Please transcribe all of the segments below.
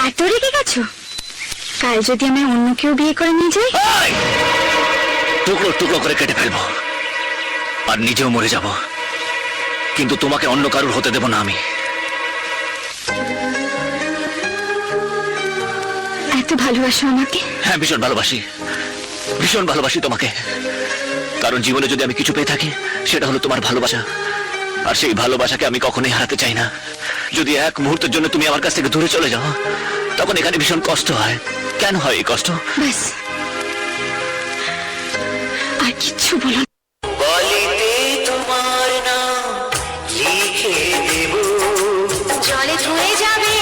এত রেগে গেছো? কাল যদি আমি অন্য কেউ বিয়ে করে নিয়ে যাই, টুকরো টুকরো করে কেটে ফেলবো আর নিজেও মরে যাব, কিন্তু তোমাকে অন্য কারুর হতে দেব না আমি। এত ভালোবাসো আমাকে? হ্যাঁ, ভীষণ ভালোবাসি, ভীষণ ভালোবাসি তোমাকে। কারণ জীবনে যদি আমি কিছু পেয়ে থাকি সেটা হলো তোমার ভালোবাসা, আর সেই ভালোবাসাকে আমি কখনোই হারাতে চাই না। যদি এক মুহূর্তের জন্য তুমি আমার কাছ থেকে দূরে চলে যাও, তখন এখানে ভীষণ কষ্ট হয়। কেন হয় এই কষ্ট? ব্যাস, আর কিচ্ছু বলো না। বলিতে তোমার নাম লিখে দেব, জলে ধুয়ে যাবে,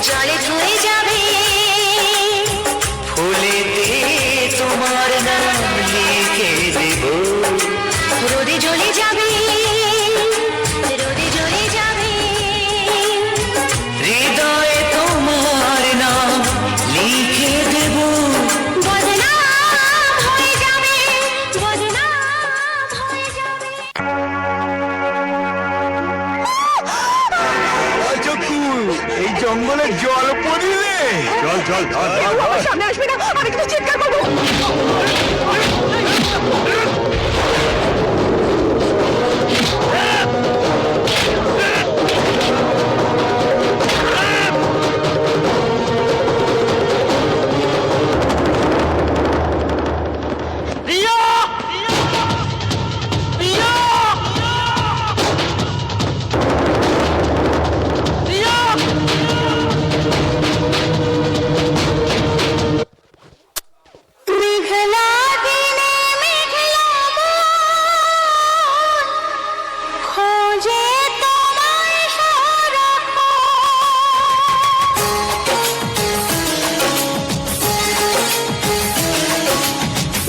জলে ধুয়ে যাবে, ফুলেতে তোমার নাম লিখে দেব, রোদে জ্বলে যাবে, রোদে জ্বলে যাবে, হৃদয়ে তোমার নাম লিখে দেব। বদনাম হয়ে যাবে, বদনাম হয়ে যাবে। এই জঙ্গলের জল পড়িলে চল চল সামনে আসবে না, আমি কিন্তু চিৎকার করবো। মেঘলা দিনে মেঘলা মন খোঁজে তোমায় সারাক্ষণ।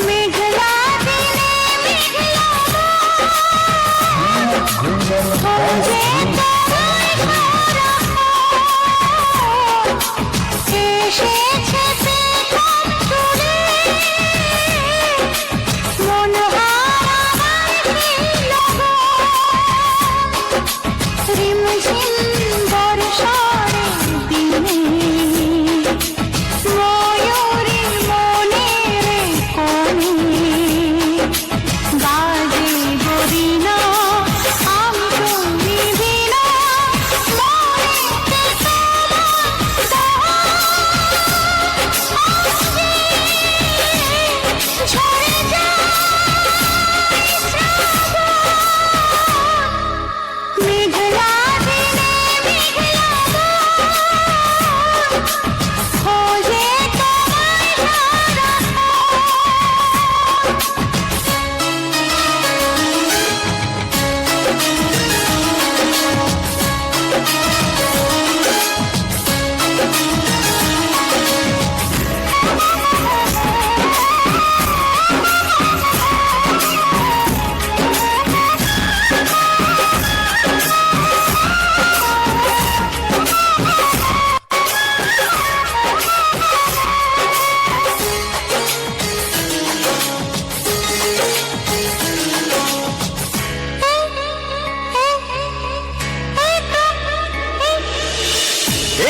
মেঘলা দিনে মেঘলা মন খোঁজে তোমায় সারাক্ষণ। এসেছে পেখম চলে, মন হারাবার লগন। রিমঝিম বর্ষার দিনে ময়ূরীর মনের কোণে বাজে বদিনা আমি তুমি বিনা, মনেতে ঝরে যায় শ্রাবণ। মেঘলা দিনে মেঘলা মন খোঁজে তোমায় সারাক্ষণ।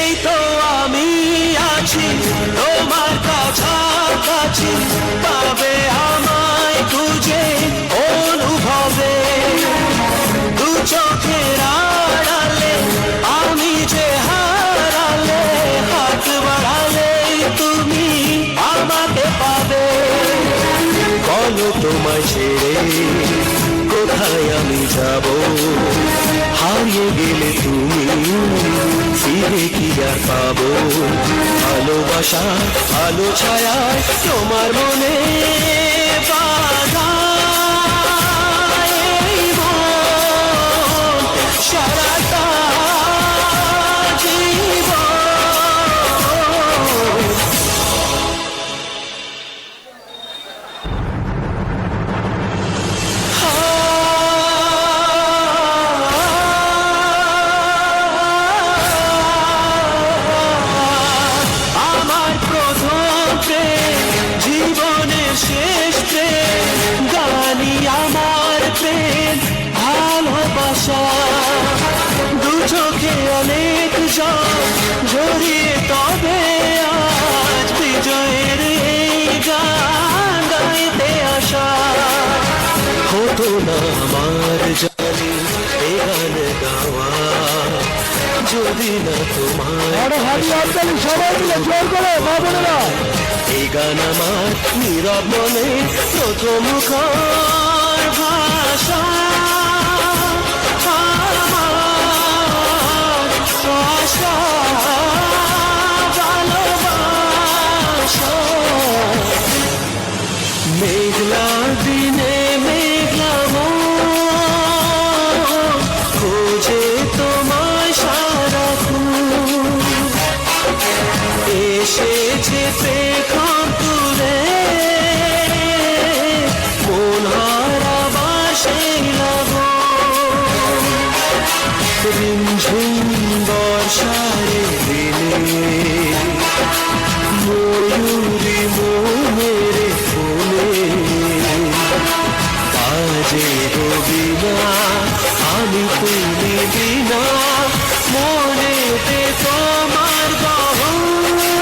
এই তো আমি আছি তোমার কাছাকাছি, পাবে আমায় খুঁজে অনুভবে। দু চোখের আড়ালে আমি যে হারালে, হাত বাড়ালে তুমি আমাকে পাবে। বলো তোমায় ছেড়ে কোথায় আমি যাব, হারিয়ে গেলে তুমি ফিরে কি আর পাবো। ভালোবাসা আলো ছায়ায় তোমার মনে বাঁধা এই মন সারাটা জীবন। আমার প্রথম প্রেম, জীবনের শেষ প্রেম, হতো না আমার জানি এ গান গাওয়া যদি না তোমার এই গান আমার নীরব মনে প্রথম মুখর ভাষা আশা ভালোবাসা মেঘলা দিনে মেঘলা মন খোঁজে তোমায় সারাক্ষণ এসেছে পেখম তুলে মন হারাবার সেই লগন রিমঝিম বর্ষারে দিনে ময়ূরী মোমেরে ফোনে কাজে বিনা আমি তুমি বিনা মনেতে তোমার গহনে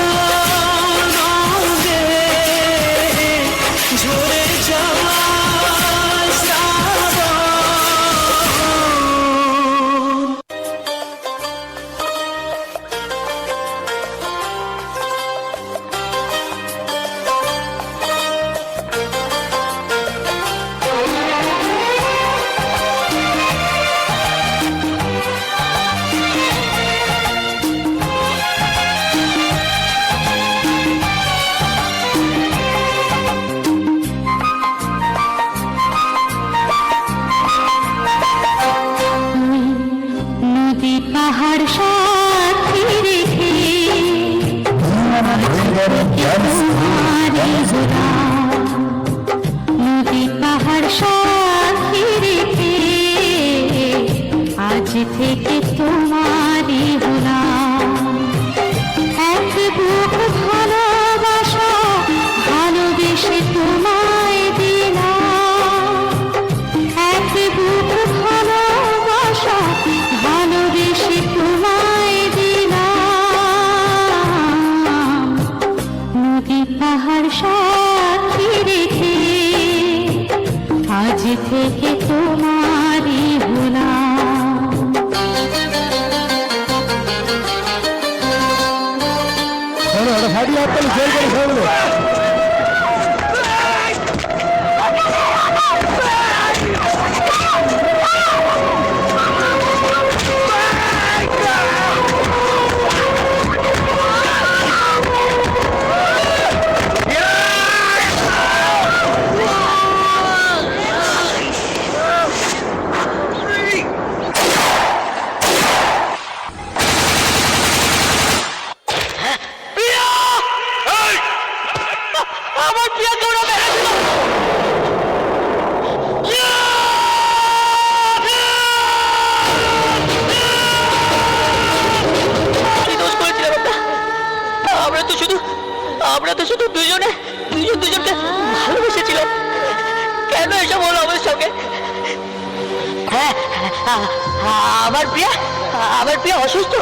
ঝরে যায় শ্রাবণ নদী পাহাড় সাথী রেখে নদী পাহাড় সাথী রেখে আজ থেকে তোমারই হলাম এক বুক ভালোবাসা ভালোবেসে তোমায় দিলাম এক বুক ভালোবাসা ভালোবেসে তোমায় দিলাম নদী পাহাড় সাথী রেখে আজ থেকে তোমারই হলাম আমার প্রিয়াকে ওরা মেরেছিল কি দোষ করেছিলাম আমরা তো শুধু দুজনকে ভালোবেসেছিলাম কেন এসব হলো আমাদের সঙ্গে হ্যাঁ আমার প্রিয়া অসুস্থ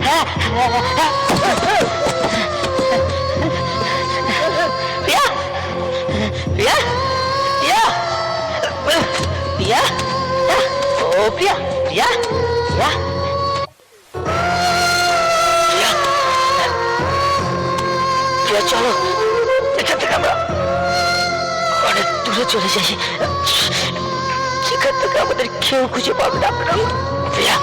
হ্যাঁ প্রিয়া প্রিয়া প্রিয়া প্রিয়া ও প্রিয়া প্রিয়া প্রিয়া প্রিয়া প্রিয়া চলো এখান থেকে আমরা অনেক দূরে চলে যাই যেখান থেকে আমাদের কেউ খুঁজে পাবে না প্রিয়া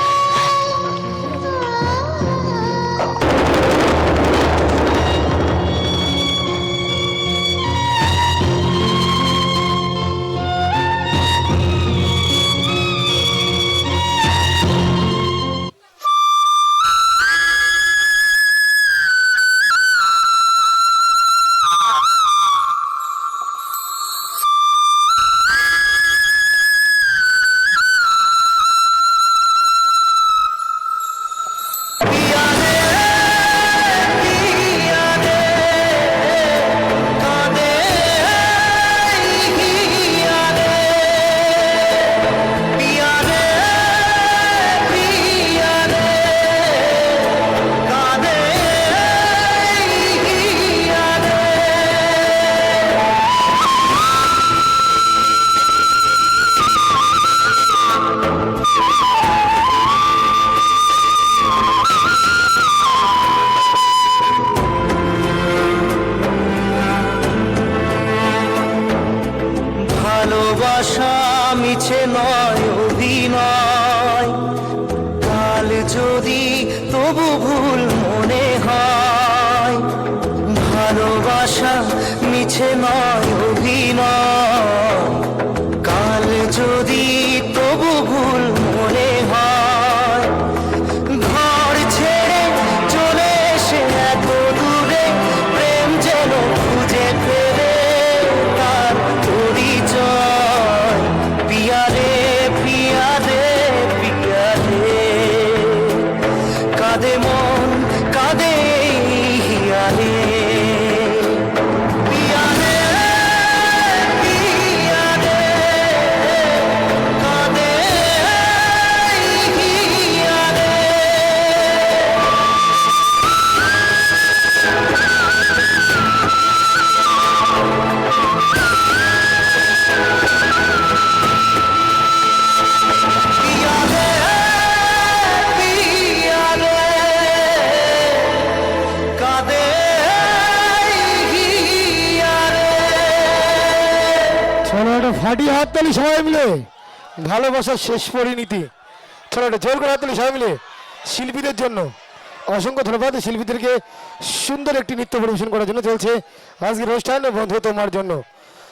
মিছে নয় অভিনয়, কাল যদি তবু ভুল মনে হয়, ঘর ছেড়ে চলে এসে এত দূরে প্রেম যেন খুঁজে ফেরে তার পরিচয়। পিয়ারে পিয়ারে পিয়ারে, কাঁদে মন কাঁদে এই হিয়ারে। পিয়ারে পিয়ারে, কাঁদে এই হিয়ারে। পিয়ারে পিয়ারে, কাঁদে হিয়ারে। চলো একটা ফাটিয়ে হাততালি সবাই মিলে, ভালোবাসার শেষ পরিণীতি। চলো একটা জোর করে হাততালি সবাই মিলে শিল্পীদের জন্য। অসংখ্য ধন্যবাদ শিল্পীদেরকে সুন্দর একটি নৃত্য পরিবেশন করার জন্য। চলছে আজকের অনুষ্ঠান বন্ধু তোমার জন্য।